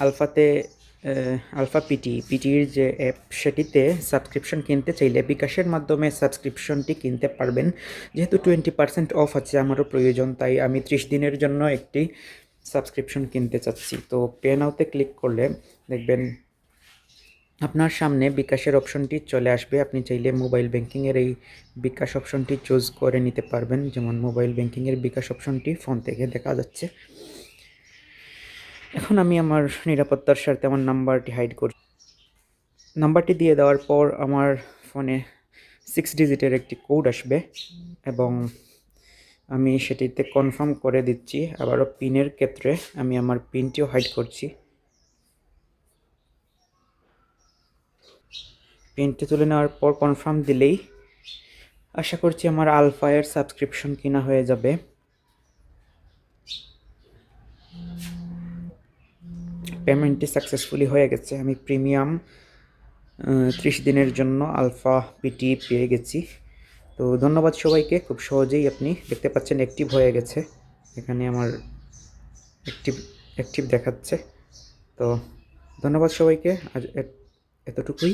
আলফাতে alpha পিটির যে app সেটিতে subscription কিনতে চাইলে বিকাশের মাধ্যমে সাবস্ক্রিপশনটি কিনতে পারবেন। যেহেতু 20% অফ আছে, আমারও প্রয়োজন, তাই আমি 30 দিনের জন্য একটি সাবস্ক্রিপশন কিনতে চাচ্ছি। তো পে নাওতে ক্লিক করলে দেখবেন আপনার সামনে বিকাশের অপশনটি চলে আসবে। আপনি চাইলে মোবাইল ব্যাংকিংয়ের এই বিকাশ অপশনটি চুজ করে নিতে পারবেন। যেমন মোবাইল ব্যাংকিংয়ের বিকাশ অপশনটি ফোন থেকে দেখা যাচ্ছে। এখন আমি আমার নিরাপত্তার স্বার্থে আমার নাম্বারটি হাইড করছি। নাম্বারটি দিয়ে দেওয়ার পর আমার ফোনে 6 ডিজিটের একটি কোড আসবে এবং আমি সেটিতে কনফার্ম করে দিচ্ছি। আবারও পিনের ক্ষেত্রে আমি আমার পিনটিও হাইড করছি। পিনটি তুলে নেওয়ার পর কনফার্ম দিলেই আশা করছি আমার আলফা এর সাবস্ক্রিপশন কিনা হয়ে যাবে। পেমেন্টটি সাকসেসফুলি হয়ে গেছে। আমি প্রিমিয়াম 30 দিনের জন্য আলফা পিটি পেয়ে গেছি। তো ধন্যবাদ সবাইকে। খুব সহজেই আপনি দেখতে পাচ্ছেন অ্যাক্টিভ হয়ে গেছে। এখানে আমার অ্যাক্টিভ দেখাচ্ছে। তো ধন্যবাদ সবাইকে। আজ এতটুকুই।